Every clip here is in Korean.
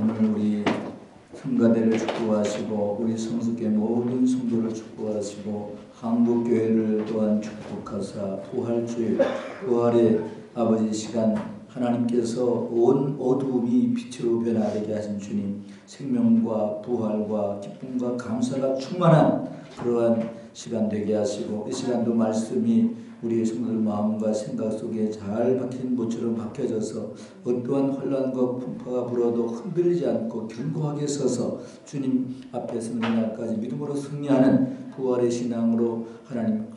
오늘 우리 성가대를 축복하시고 우리 성숙의 모든 성도를 축복하시고 한국교회를 또한 축복하사 부활주일 부활의 아버지 시간 하나님께서 온 어두움이 빛으로 변화되게 하신 주님, 생명과 부활과 기쁨과 감사가 충만한 그러한 시간 되게 하시고, 이 시간도 말씀이 우리의 성도들 마음과 생각 속에 잘 박힌 못처럼 박혀져서 어떠한 혼란과 풍파가 불어도 흔들리지 않고 견고하게 서서 주님 앞에 서는 날까지 믿음으로 승리하는 부활의 신앙으로 하나님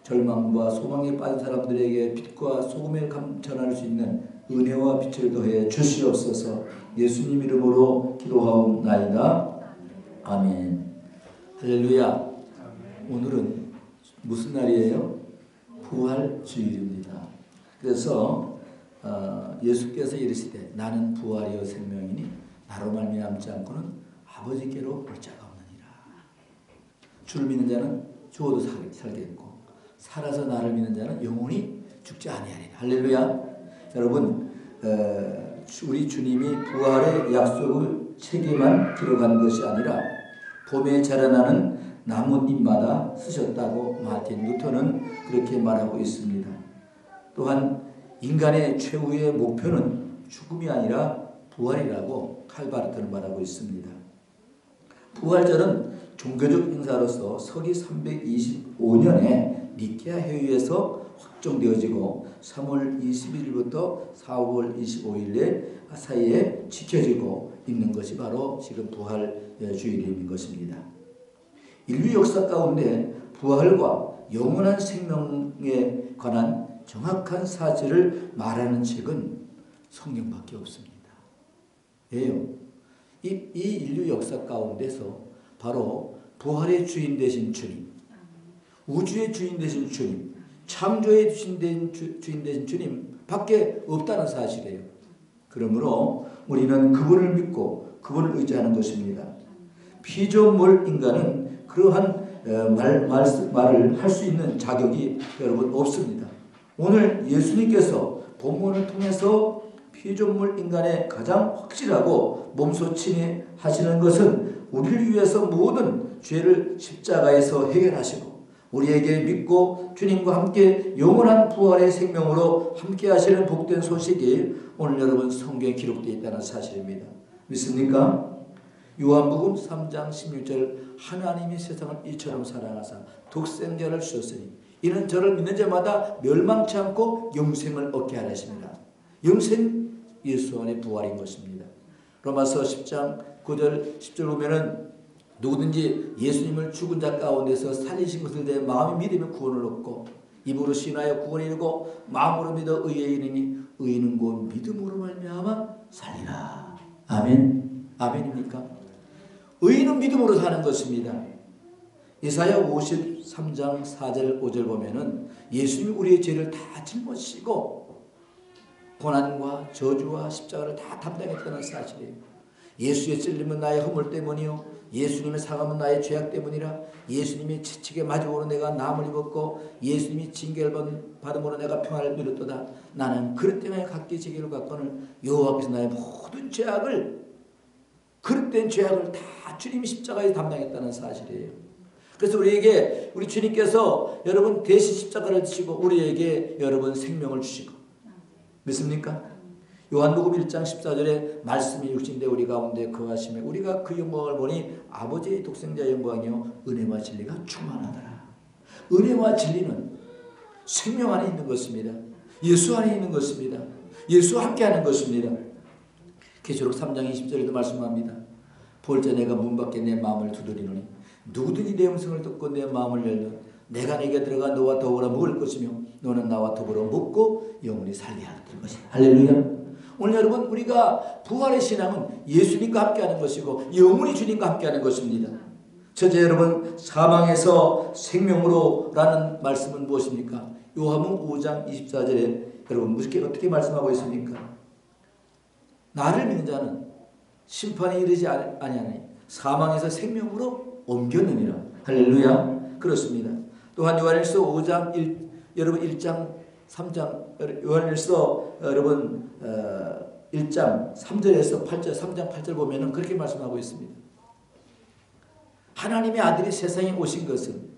절망과 소망에 빠진 사람들에게 빛과 소금을 전할 수 있는 은혜와 빛을 더해 주시옵소서. 예수님 이름으로 기도하옵나이다. 아멘. 할렐루야. 오늘은 무슨 날이에요? 부활주일입니다. 그래서 예수께서 이르시되 나는 부활이요 생명이니 나로 말미암지 않고는 아버지께로 올 자가 없느니라. 주를 믿는 자는 죽어도 살겠고 살아서 나를 믿는 자는 영원히 죽지 아니하리라. 할렐루야. 여러분, 우리 주님이 부활의 약속을 책에만 기록한 것이 아니라 봄에 자라나는 나뭇잎마다 쓰셨다고 마틴 루터는 그렇게 말하고 있습니다. 또한 인간의 최후의 목표는 죽음이 아니라 부활이라고 칼바르트는 말하고 있습니다. 부활절은 종교적 행사로서 서기 325년에 니케아 회의에서 확정되어지고 3월 21일부터 4월 25일 사이에 지켜지고 있는 것이 바로 지금 부활주일인 것입니다. 인류 역사 가운데 부활과 영원한 생명에 관한 정확한 사실을 말하는 책은 성경밖에 없습니다. 왜요? 이 인류 역사 가운데서 바로 부활의 주인 되신 주님, 우주의 주인 되신 주님, 창조의 주인 되신 주님 밖에 없다는 사실이에요. 그러므로 우리는 그분을 믿고 그분을 의지하는 것입니다. 피조물 인간은 그러한 말을 할 수 있는 자격이 여러분 없습니다. 오늘 예수님께서 본문을 통해서 피조물 인간의 가장 확실하고 몸소 친애하시는 것은 우리를 위해서 모든 죄를 십자가에서 해결하시고 우리에게 믿고 주님과 함께 영원한 부활의 생명으로 함께 하시는 복된 소식이 오늘 여러분 성경에 기록되어 있다는 사실입니다. 믿습니까? 요한복음 3장 16절 하나님이 세상을 이처럼 사랑하사 독생자를 주셨으니 이는 저를 믿는 자마다 멸망치 않고 영생을 얻게 하려 하십니다. 영생 예수 안의 부활인 것입니다. 로마서 10장 9절 10절 보면은 누구든지 예수님을 죽은 자 가운데서 살리신 것을 대해 마음이 믿으면 구원을 얻고 입으로 신하여 구원을 이루고 마음으로 믿어 의에 이르니 의인은 곧 믿음으로 말미암아 살리라. 아멘. 아멘입니까? 의인은 믿음으로 사는 것입니다. 이사야 53장 4절 5절 보면은 예수님이 우리의 죄를 다 짊어지시고 고난과 저주와 십자가를 다 담당했다는 사실이에요. 예수의 찔림은 나의 허물 때문이요 예수님의 상함은 나의 죄악 때문이라. 예수님이 채찍에 맞음으로 내가 남을 입었고 예수님이 징계를 받음으로 내가 평안을 누렸도다. 나는 그릇 때문에 각기 지기를 갖고는 여호와께서 나의 모든 죄악을 그릇된 죄악을 다 주님이 십자가에 담당했다는 사실이에요. 그래서 우리에게 우리 주님께서 여러분 대신 십자가를 지시고 우리에게 여러분 생명을 주시고 믿습니까? 요한복음 1장 14절에 말씀이 육신되 우리 가운데 거하시며 우리가 그 영광을 보니 아버지의 독생자의 영광이요 은혜와 진리가 충만하더라. 은혜와 진리는 생명 안에 있는 것입니다. 예수 안에 있는 것입니다. 예수와 함께하는 것입니다. 계시록 3장 20절에도 말씀합니다. 볼자 내가 문 밖에 내 마음을 두드리노니 누구든지 내 음성을 듣고 내 마음을 열면 내가 네게 들어가 너와 더불어 먹을 것이며 너는 나와 더불어 먹고 영원히 살게 할 것이다. 할렐루야. 오늘 여러분 우리가 부활의 신앙은 예수님과 함께하는 것이고 영원히 주님과 함께하는 것입니다. 첫째 여러분 사망에서 생명으로 라는 말씀은 무엇입니까? 요한복음 5장 24절에 여러분 어떻게 말씀하고 있습니까? 나를 믿는 자는 심판에 이르지 아니하니 사망에서 생명으로 옮겼느니라. 할렐루야. 그렇습니다. 또한 요한일서 5장 여러분 1장 3장 요한일서 여러분 1장 3절에서 8절, 3장 8절 보면은 그렇게 말씀하고 있습니다. 하나님의 아들이 세상에 오신 것은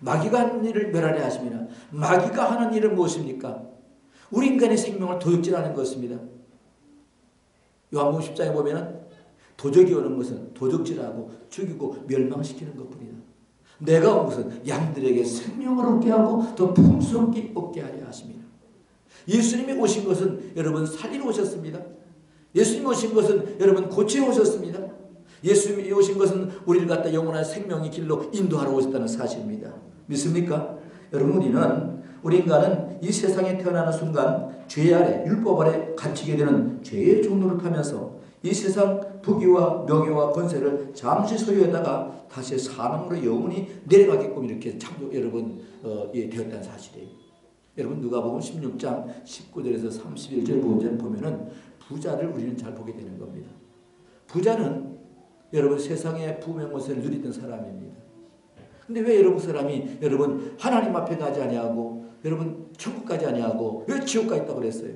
마귀가 하는 일을 멸하려 하심이라. 마귀가 하는 일은 무엇입니까? 우리 인간의 생명을 도둑질하는 것입니다. 요한복음 10장에 보면은 도적이 오는 것은 도둑질하고 죽이고 멸망시키는 것뿐이다. 내가 온 것은 양들에게 생명을 얻게 하고 더 풍성히 얻게 하려 하십니다. 예수님이 오신 것은 여러분 살리러 오셨습니다. 예수님이 오신 것은 여러분 고치러 오셨습니다. 예수님이 오신 것은 우리를 갖다 영원한 생명의 길로 인도하러 오셨다는 사실입니다. 믿습니까? 여러분 우리 인간은 이 세상에 태어나는 순간 죄 아래 율법 아래 갇히게 되는 죄의 종로를 타면서 이 세상 부귀와 명예와 권세를 잠시 소유했다가 다시 사망으로 영원히 내려가게끔 이렇게 여러분 되었다는 사실이에요. 여러분 누가복음 16장 19절에서 31절 보면은 부자를 우리는 잘 보게 되는 겁니다. 부자는 여러분 세상의 부명모세를 누리던 사람입니다. 근데 왜 여러분 사람이 여러분 하나님 앞에 가지 아니하고 여러분 천국 가지 아니하고 왜 지옥 가 있다고 그랬어요?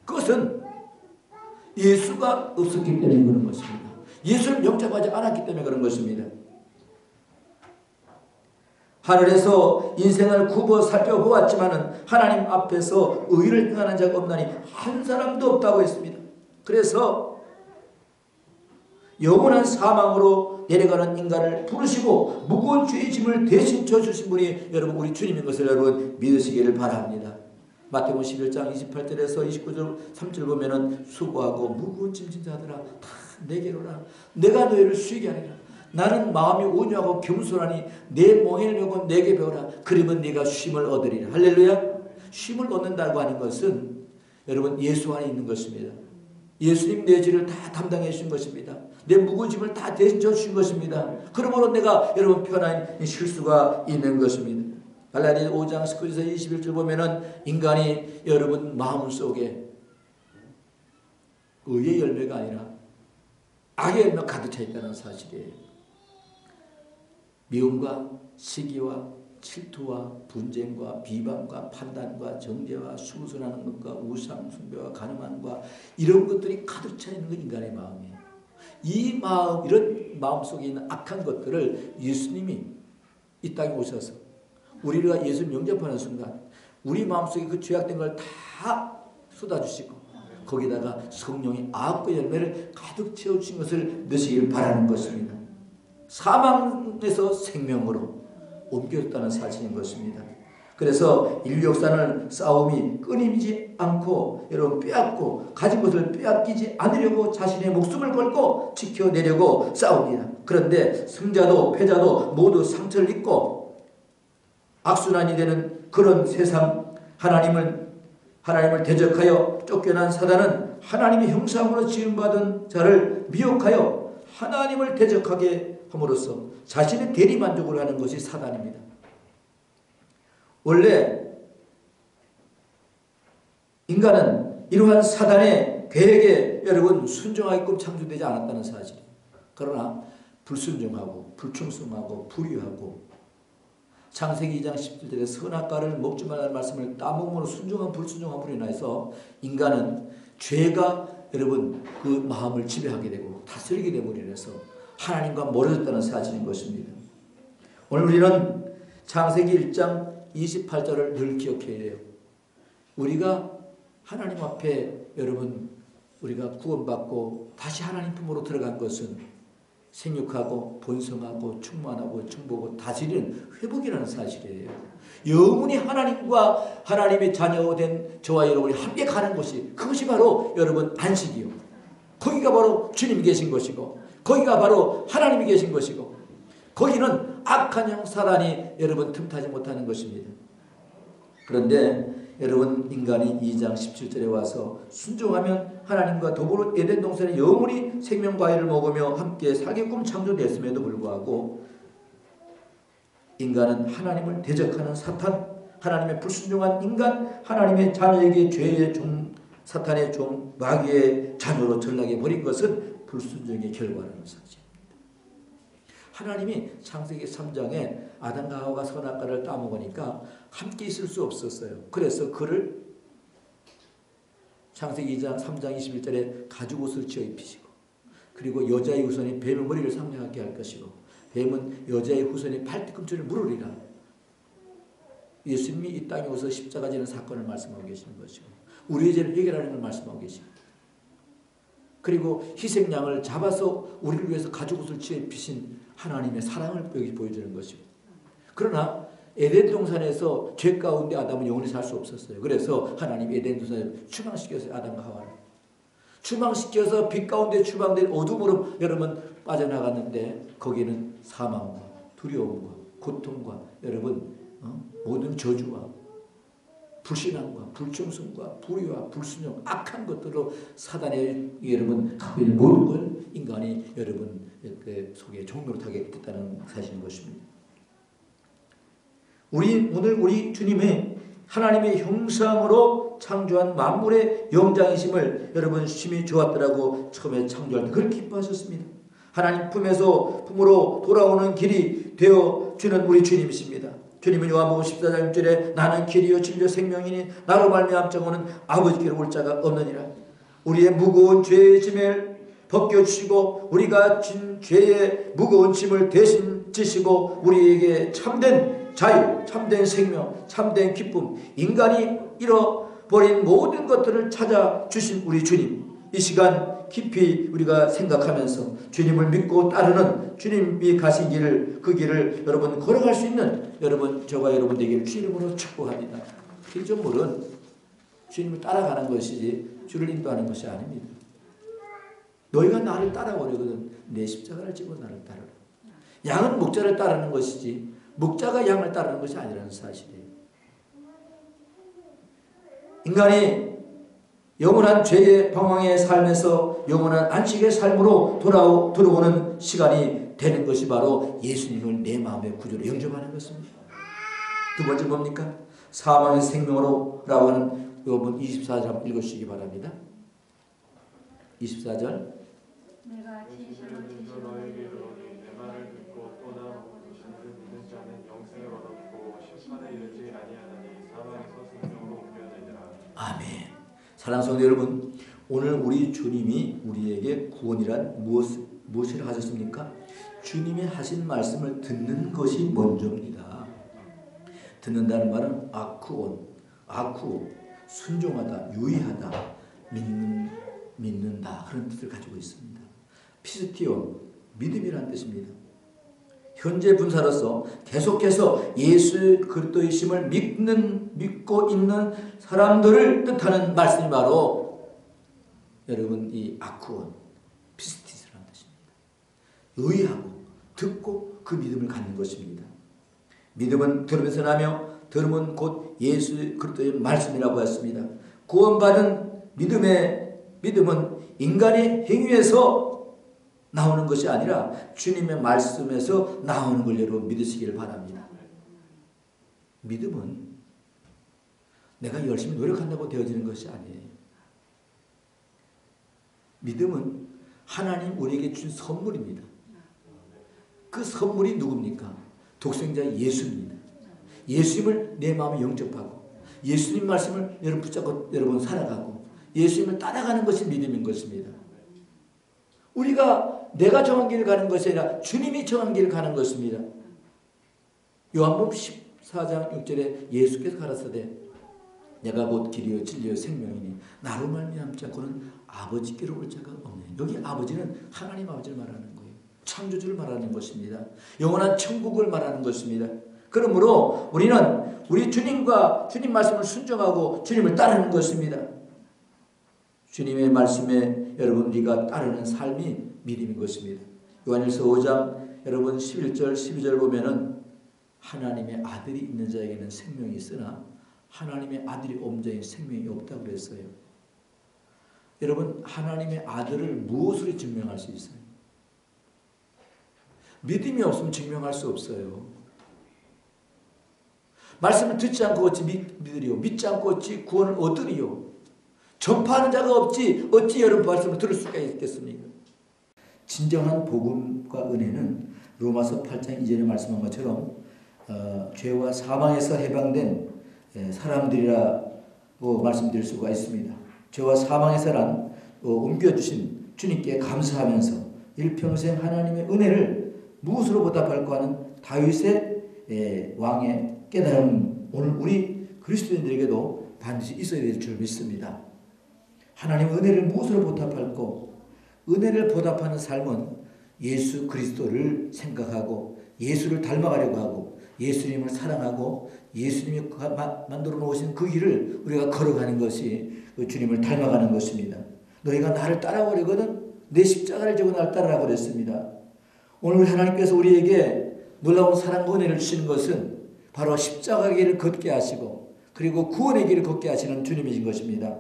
그것은 예수가 없었기 때문에 그런 것입니다. 예수를 영접하지 않았기 때문에 그런 것입니다. 하늘에서 인생을 굽어 살펴보았지만은 하나님 앞에서 의를 행하는 자가 없나니 한 사람도 없다고 했습니다. 그래서 영원한 사망으로 내려가는 인간을 부르시고 무거운 죄의 짐을 대신 져주신 분이 여러분 우리 주님인 것을 여러분 믿으시기를 바랍니다. 마태복음 11장 28절에서 29절 3절 보면은 수고하고 무거운 짐진 자들아 다 내게로 오라. 내가 너희를 쉬게 하리라. 나는 마음이 온유하고 겸손하니 내 멍에를 메고 내게 배우라. 그러면 네가 쉼을 얻으리라. 할렐루야. 쉼을 얻는다고 하는 것은 여러분 예수 안에 있는 것입니다. 예수님 내 죄를 다 담당해 주신 것입니다. 내 무거운 짐을 다 대신 져주신 것입니다. 그러므로 내가 여러분 편안히 쉴 수가 있는 것입니다. 갈라디아 5장 19절에서 21절 보면은 인간이 여러분 마음속에 의의 열매가 아니라 악의 열매가 가득 차 있다는 사실이에요. 미움과 시기와 질투와 분쟁과 비방과 판단과 정죄와 수선하는 것과 우상 숭배와 간음함과 이런 것들이 가득 차 있는 건 인간의 마음이에요. 이 마음, 이런 마음 속에 있는 악한 것들을 예수님이 이 땅에 오셔서 우리가 예수님 영접하는 순간 우리 마음속에 그 죄악된 걸 다 쏟아주시고 거기다가 성령의 악과 열매를 가득 채워주신 것을 믿으시길 바라는 것입니다. 사망에서 생명으로 옮겼다는 사실인 것입니다. 그래서 인류 역사는 싸움이 끊이지 않고 여러분 빼앗고 가진 것을 빼앗기지 않으려고 자신의 목숨을 걸고 지켜내려고 싸웁니다. 그런데 승자도 패자도 모두 상처를 입고 악순환이 되는 그런 세상, 하나님을 대적하여 쫓겨난 사단은 하나님의 형상으로 지음받은 자를 미혹하여 하나님을 대적하게 함으로써 자신의 대리만족을 하는 것이 사단입니다. 원래 인간은 이러한 사단의 계획에 여러분 순종하게끔 창조되지 않았다는 사실이에요. 그러나 불순종하고 불충성하고 불의하고 창세기 2장 17절에 선악과를 먹지 말라는 말씀을 따먹음으로 순종한 불순종함으로 인해서 인간은 죄가 여러분 그 마음을 지배하게 되고 다스리게 됨으로 인해서 하나님과 멀어졌다는 사실인 것입니다. 오늘 우리는 창세기 1장 28절을 늘 기억해야 돼요. 우리가 하나님 앞에 여러분 우리가 구원받고 다시 하나님 품으로 들어간 것은 생육하고 번성하고 충만하고 충복하고 다스리는 회복이라는 사실이에요. 영원히 하나님과 하나님의 자녀된 저와 여러분이 함께 가는 곳이 그것이 바로 여러분 안식이요. 거기가 바로 주님이 계신 것이고 거기가 바로 하나님이 계신 것이고 거기는 악한 영 사단이 여러분 틈타지 못하는 것입니다. 그런데 여러분 인간이 2장 17절에 와서 순종하면 하나님과 더불어 에덴 동산에 영원히 생명과일을 먹으며 함께 살게끔 창조됐음에도 불구하고 인간은 하나님을 대적하는 사탄, 하나님의 불순종한 인간, 하나님의 자녀에게 죄의 종, 사탄의 종, 마귀의 자녀로 전락해 버린 것은 불순종의 결과라는 사실입니다. 하나님이 창세기 3장에 아담과 하와가 선악과를 따먹으니까 함께 있을 수 없었어요. 그래서 그를 창세기 2장 3장 21절에 가죽옷을 지어 입히시고, 그리고 여자의 후손이 뱀의 머리를 상냥하게 할 것이고, 뱀은 여자의 후손이 팔뒤꿈치를 물으리라. 예수님이 이 땅에 오셔서 십자가 지는 사건을 말씀하고 계시는 것이고, 우리의 죄를 해결하는 걸 말씀하고 계시고, 그리고 희생양을 잡아서 우리를 위해서 가죽옷을 지어 입히신 하나님의 사랑을 여기 보여주는 것이고, 그러나 에덴 동산에서 죄 가운데 아담은 영원히 살 수 없었어요. 그래서 하나님이 에덴 동산에 추방시켰어요. 아담과 하와를 추방시켜서 빛 가운데 추방된 어둠으로 여러분 빠져나갔는데, 거기에는 사망과 두려움과 고통과 여러분 모든 저주와 불신앙과 불忠성과 불의와 불순종, 악한 것들로 사단의 여러분 모든 걸 인간이 여러분 속에 종로를 타게 됐다는 사실인 것입니다. 오늘 우리 주님의 하나님의 형상으로 창조한 만물의 영장이심을 여러분 심히 좋았더라고 처음에 창조할 때 그렇게 기뻐하셨습니다. 하나님 품으로 돌아오는 길이 되어주는 우리 주님이십니다. 주님은 요한복음 14장 6절에 나는 길이요 진리요 생명이니 나로 말미암 자고는 아버지께로 올 자가 없느니라. 우리의 무거운 죄의 짐을 벗겨주시고 우리가 진 죄의 무거운 짐을 대신 지시고 우리에게 참된 자유, 참된 생명, 참된 기쁨, 인간이 잃어버린 모든 것들을 찾아주신 우리 주님, 이 시간 깊이 우리가 생각하면서 주님을 믿고 따르는 주님이 가신 길을, 그 길을 여러분 걸어갈 수 있는 여러분, 저와 여러분 되기를 주 이름으로 축복합니다. 필조물은 주님을 따라가는 것이지 주를 인도하는 것이 아닙니다. 너희가 나를 따라오려거든 내 십자가를 지고 나를 따르라. 양은 목자를 따르는 것이지 목자가 양을 따르는 것이 아니라는 사실이에요. 인간이 영원한 죄의 방황의 삶에서 영원한 안식의 삶으로 들어오는 시간이 되는 것이 바로 예수님을 내 마음의 구주로 영접하는 것입니다. 두 번째 뭡니까? 사망의 생명으로 라고 하는 요번 24절 읽으시기 바랍니다. 24절 내가 진실로 너희에게로 내 말을 듣고 또 나 믿는 자는 영생을 얻었고 심판에 이르지 아니하나니 사망에서 생명으로 옮겨지리라. 아멘. 사랑하는 성도 여러분, 오늘 우리 주님이 우리에게 구원이란 무엇을 하셨습니까? 주님이 하신 말씀을 듣는 것이 먼저입니다. 듣는다는 말은 아쿠오, 순종하다, 유의하다, 믿는다 그런 뜻을 가지고 있습니다. 피스티온, 믿음이라는 뜻입니다. 현재 분사로서 계속해서 예수 그리스도이심을 믿고 있는 사람들을 뜻하는 말씀이 바로 여러분 이 아쿠온, 피스티스라는 뜻입니다. 의하고 듣고 그 믿음을 갖는 것입니다. 믿음은 들으면서 나며 들음은 곧 예수 그리스도의 말씀이라고 했습니다. 구원받은 믿음은 인간의 행위에서 나오는 것이 아니라 주님의 말씀에서 나오는 걸 여러분 믿으시기를 바랍니다. 믿음은 내가 열심히 노력한다고 되어지는 것이 아니에요. 믿음은 하나님 우리에게 준 선물입니다. 그 선물이 누굽니까? 독생자 예수입니다. 예수님을 내 마음에 영접하고 예수님 말씀을 여러분 붙잡고 여러분 살아가고 예수님을 따라가는 것이 믿음인 것입니다. 우리가 내가 정한 길을 가는 것이 아니라 주님이 정한 길을 가는 것입니다. 요한복음 14장 6절에 예수께서 가라사대 내가 곧 길이요 진리요 생명이니 나로 말미암지 않고는 아버지께로 올 자가 없네. 여기 아버지는 하나님 아버지를 말하는 거예요. 창조주를 말하는 것입니다. 영원한 천국을 말하는 것입니다. 그러므로 우리는 우리 주님과 주님 말씀을 순종하고 주님을 따르는 것입니다. 주님의 말씀에 여러분 우리가 따르는 삶이 믿음인 것입니다. 요한일서 5장 여러분 11절 12절 보면은 하나님의 아들이 있는 자에게는 생명이 있으나 하나님의 아들이 없는 자에게는 생명이 없다고 그랬어요. 여러분 하나님의 아들을 무엇으로 증명할 수 있어요? 믿음이 없으면 증명할 수 없어요. 말씀을 듣지 않고 어찌 믿으리요? 믿지 않고 어찌 구원을 얻으리요? 전파하는 자가 없지 어찌 여러분 말씀을 들을 수가 있겠습니까? 진정한 복음과 은혜는 로마서 8장 2절에 말씀한 것처럼 죄와 사망에서 해방된 사람들이라고 말씀드릴 수가 있습니다. 죄와 사망에서 옮겨주신 주님께 감사하면서 일평생 하나님의 은혜를 무엇으로 보답할까 하는 다윗의 왕의 깨달음, 오늘 우리 그리스도인들에게도 반드시 있어야 될 줄 믿습니다. 하나님의 은혜를 무엇으로 보답할까? 은혜를 보답하는 삶은 예수 그리스도를 생각하고 예수를 닮아가려고 하고 예수님을 사랑하고 예수님이 만들어 놓으신 그 길을 우리가 걸어가는 것이 그 주님을 닮아가는 것입니다. 너희가 나를 따라오려거든 내 십자가를 지고 나를 따르라고 그랬습니다. 오늘 하나님께서 우리에게 놀라운 사랑과 은혜를 주시는 것은 바로 십자가 길을 걷게 하시고 그리고 구원의 길을 걷게 하시는 주님이신 것입니다.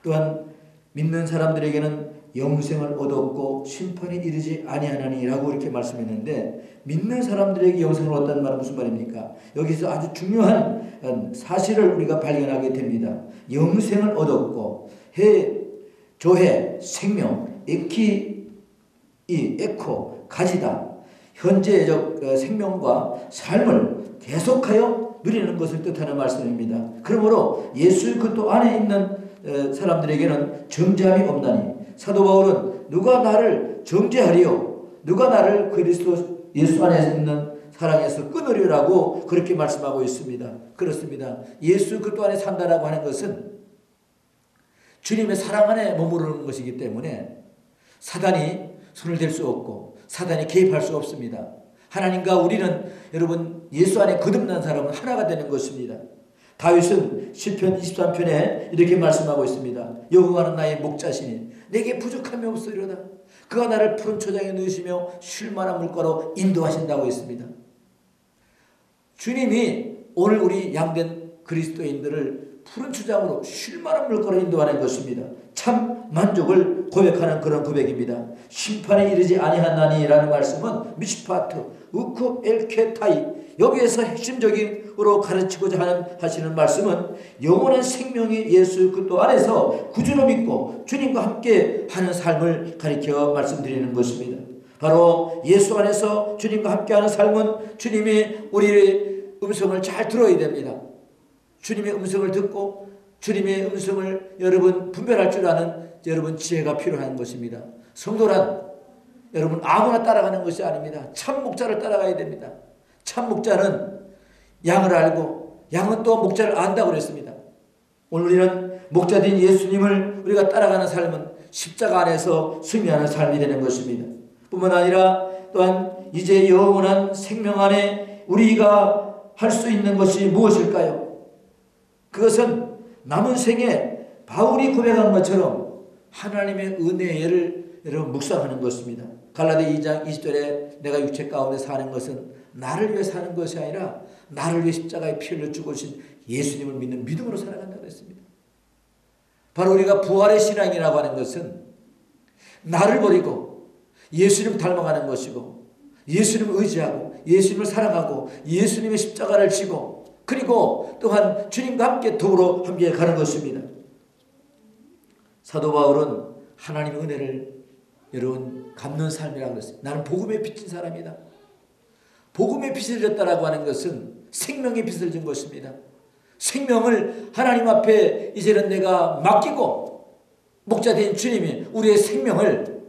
또한 믿는 사람들에게는 영생을 얻었고 심판이 이르지 아니하나니라고 이렇게 말씀했는데, 믿는 사람들에게 영생을 얻었다는 말은 무슨 말입니까? 여기서 아주 중요한 사실을 우리가 발견하게 됩니다. 영생을 얻었고 조해, 생명, 에코, 가지다. 현재적 생명과 삶을 계속하여 누리는 것을 뜻하는 말씀입니다. 그러므로 예수 그리스도 안에 있는 사람들에게는 정죄함이 없나니, 사도 바울은 누가 나를 정죄하리요? 누가 나를 그리스도 예수 안에 있는 사랑에서 끊으리라고 그렇게 말씀하고 있습니다. 그렇습니다. 예수 그리스도 안에 산다라고 하는 것은 주님의 사랑 안에 머무르는 것이기 때문에 사단이 손을 댈 수 없고 사단이 개입할 수 없습니다. 하나님과 우리는 여러분 예수 안에 거듭난 사람은 하나가 되는 것입니다. 다윗은 시편 23편에 이렇게 말씀하고 있습니다. 여호와는 나의 목자시니 내게 부족함이 없으리로다. 그가 나를 푸른 초장에 누이시며 쉴 만한 물가로 인도하신다고 했습니다. 주님이 오늘 우리 양된 그리스도인들을 푸른 초장으로 쉴 만한 물가로 인도하는 것입니다. 참 만족을 고백하는 그런 고백입니다. 심판에 이르지 아니하나니라는 말씀은 미시파트, 우크 엘케타이, 여기에서 핵심적으로 가르치고자 하시는 말씀은 영원한 생명이 예수 그리스도 안에서 구주로 믿고 주님과 함께 하는 삶을 가리켜 말씀드리는 것입니다. 바로 예수 안에서 주님과 함께하는 삶은 주님이 우리의 음성을 잘 들어야 됩니다. 주님의 음성을 듣고 주님의 음성을 여러분 분별할 줄 아는 여러분 지혜가 필요한 것입니다. 성도란 여러분 아무나 따라가는 것이 아닙니다. 참 목자를 따라가야 됩니다. 참 목자는 양을 알고 양은 또 목자를 안다고 그랬습니다. 오늘 우리는 목자된 예수님을 우리가 따라가는 삶은 십자가 안에서 승리하는 삶이 되는 것입니다. 뿐만 아니라 또한 이제 영원한 생명 안에 우리가 할 수 있는 것이 무엇일까요? 그것은 남은 생에 바울이 고백한 것처럼 하나님의 은혜를 여러분 묵상하는 것입니다. 갈라디아 2장 20절에 내가 육체 가운데 사는 것은 나를 위해 사는 것이 아니라 나를 위해 십자가에 피 흘려 죽으신 예수님을 믿는 믿음으로 살아간다고 했습니다. 바로 우리가 부활의 신앙이라고 하는 것은 나를 버리고 예수님 닮아가는 것이고 예수님을 의지하고 예수님을 사랑하고 예수님의 십자가를 지고 그리고 또한 주님과 함께 더불어 함께 가는 것입니다. 사도 바울은 하나님의 은혜를 여러분 갚는 삶이라고 그랬어요. 나는 복음에 비친 사람이다. 복음의 빛을 졌다라고 하는 것은 생명의 빛을 준 것입니다. 생명을 하나님 앞에 이제는 내가 맡기고 목자된 주님이 우리의 생명을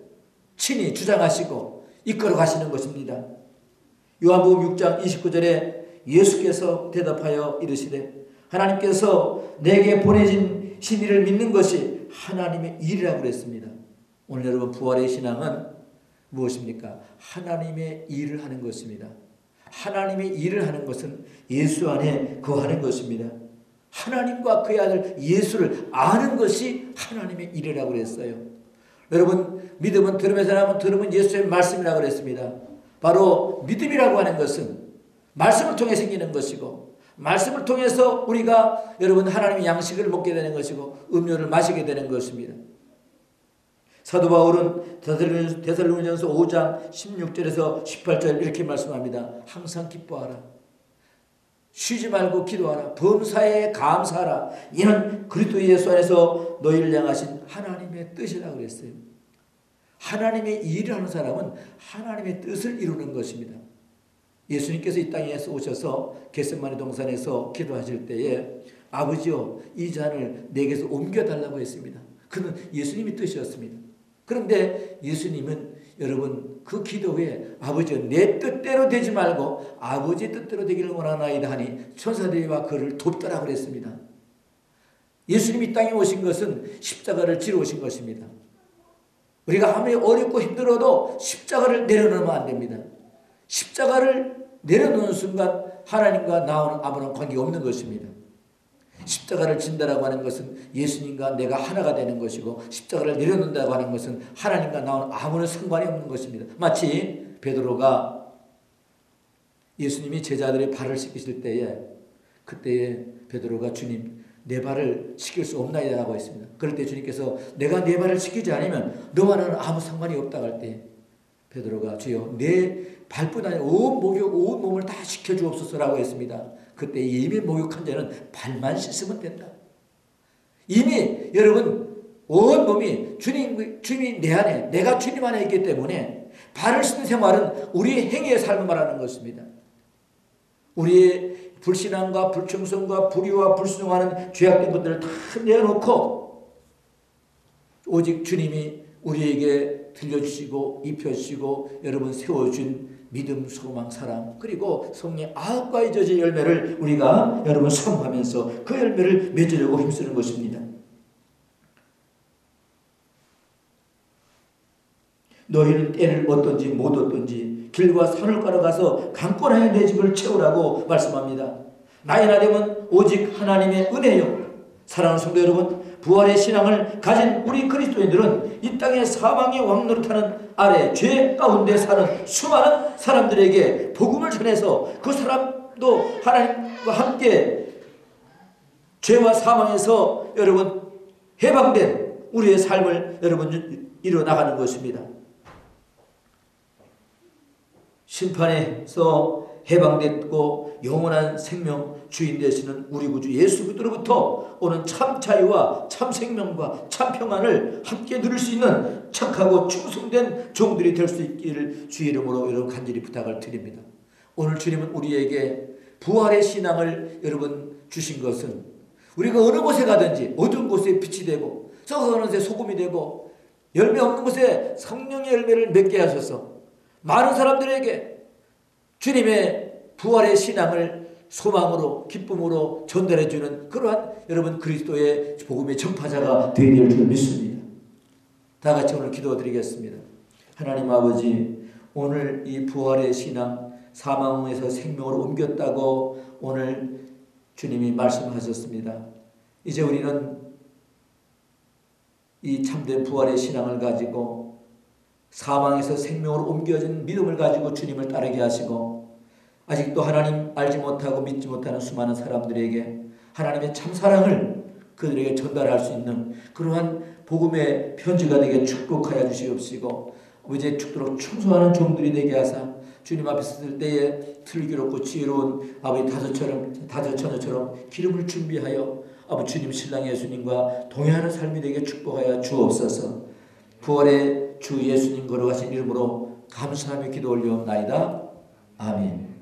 친히 주장하시고 이끌어 가시는 것입니다. 요한복음 6장 29절에 예수께서 대답하여 이르시되 하나님께서 내게 보내신 신이를 믿는 것이 하나님의 일이라고 그랬습니다. 오늘 여러분 부활의 신앙은 무엇입니까? 하나님의 일을 하는 것입니다. 하나님의 일을 하는 것은 예수 안에 거하는 것입니다. 하나님과 그의 아들 예수를 아는 것이 하나님의 일이라고 그랬어요. 여러분 믿음은 들음에서 나면 들음은 예수의 말씀이라고 그랬습니다. 바로 믿음이라고 하는 것은 말씀을 통해 생기는 것이고 말씀을 통해서 우리가 여러분 하나님의 양식을 먹게 되는 것이고 음료를 마시게 되는 것입니다. 사도 바울은 데살로니가전서 5장 16절에서 18절 이렇게 말씀합니다. 항상 기뻐하라. 쉬지 말고 기도하라. 범사에 감사하라. 이는 그리스도 예수 안에서 너희를 향하신 하나님의 뜻이라고 그랬어요. 하나님의 일을 하는 사람은 하나님의 뜻을 이루는 것입니다. 예수님께서 이 땅에 오셔서 겟세마네 동산에서 기도하실 때에 아버지여 이 잔을 내게서 옮겨달라고 했습니다. 그는 예수님의 뜻이었습니다. 그런데 예수님은 여러분 그 기도에 아버지 내 뜻대로 되지 말고 아버지 뜻대로 되기를 원하나이다 하니 천사들과 그를 돕더라 그랬습니다. 예수님이 땅에 오신 것은 십자가를 지러 오신 것입니다. 우리가 아무리 어렵고 힘들어도 십자가를 내려놓으면 안 됩니다. 십자가를 내려놓는 순간 하나님과 나와는 아무런 관계가 없는 것입니다. 십자가를 진다라고 하는 것은 예수님과 내가 하나가 되는 것이고 십자가를 내려놓는다고 하는 것은 하나님과 나와는 아무런 상관이 없는 것입니다. 마치 베드로가 예수님이 제자들의 발을 씻기실 때에 그때에 베드로가 주님 내 발을 씻길 수 없나이다라고 했습니다. 그럴 때 주님께서 내가 내 발을 씻기지 않으면 너와 나는 아무 상관이 없다고 할 때 베드로가 주여 내 발뿐 아니라 온 몸을 다 씻겨주옵소서라고 했습니다. 그때 이미 목욕한 자는 발만 씻으면 된다. 이미 여러분 온 몸이 주님이 내 안에 내가 주님 안에 있기 때문에 발을 씻는 생활은 우리의 행위의 삶을 말하는 것입니다. 우리의 불신앙과 불충성과 불의와 불순종하는 죄악된 것들을 다 내어놓고 오직 주님이 우리에게 들려주시고 입혀주시고 여러분 세워준 믿음, 소망, 사랑 그리고 성령의 9가지 열매를 우리가 여러분 사모하면서 그 열매를 맺으려고 힘쓰는 것입니다. 너희는 때를 얻든지 못 얻든지 길과 산을 걸어가서 강권하여 내 집을 채우라고 말씀합니다. 나이 나되면 오직 하나님의 은혜요. 사랑하는 성도 여러분, 부활의 신앙을 가진 우리 그리스도인들은 이 땅의 사망의 왕노릇하는 아래 죄 가운데 사는 수많은 사람들에게 복음을 전해서 그 사람도 하나님과 함께 죄와 사망에서 여러분 해방된 우리의 삶을 여러분 이뤄나가는 것입니다. 심판에서 해방됐고 영원한 생명 주인 되시는 우리 구주 예수 그리스도로부터 오는 참 자유와 참 생명과 참 평안을 함께 누릴 수 있는 착하고 충성된 종들이 될 수 있기를 주의 이름으로 여러분 간절히 부탁을 드립니다. 오늘 주님은 우리에게 부활의 신앙을 여러분 주신 것은 우리가 어느 곳에 가든지 어두운 곳에 빛이 되고 썩어가는 곳에 소금이 되고 열매 없는 곳에 성령의 열매를 맺게 하셔서 많은 사람들에게 주님의 부활의 신앙을 소망으로 기쁨으로 전달해주는 그러한 여러분 그리스도의 복음의 전파자가 되어야 될 줄 믿습니다. 다 같이 오늘 기도드리겠습니다. 하나님 아버지, 오늘 이 부활의 신앙 사망에서 생명으로 옮겼다고 오늘 주님이 말씀하셨습니다. 이제 우리는 이 참된 부활의 신앙을 가지고 사망에서 생명으로 옮겨진 믿음을 가지고 주님을 따르게 하시고 아직도 하나님 알지 못하고 믿지 못하는 수많은 사람들에게 하나님의 참사랑을 그들에게 전달할 수 있는 그러한 복음의 편지가 되게 축복하여 주시옵시고 아버지의 축도록 충성하는 종들이 되게 하사 주님 앞에 섰을 때에 슬기롭고 지혜로운 아버지 다저처녀처럼 기름을 준비하여 아버지 주님 신랑 예수님과 동행하는 삶이 되게 축복하여 주옵소서. 부활의 주 예수님 걸어가신 이름으로 감사하며 기도 올려옵나이다. 아멘.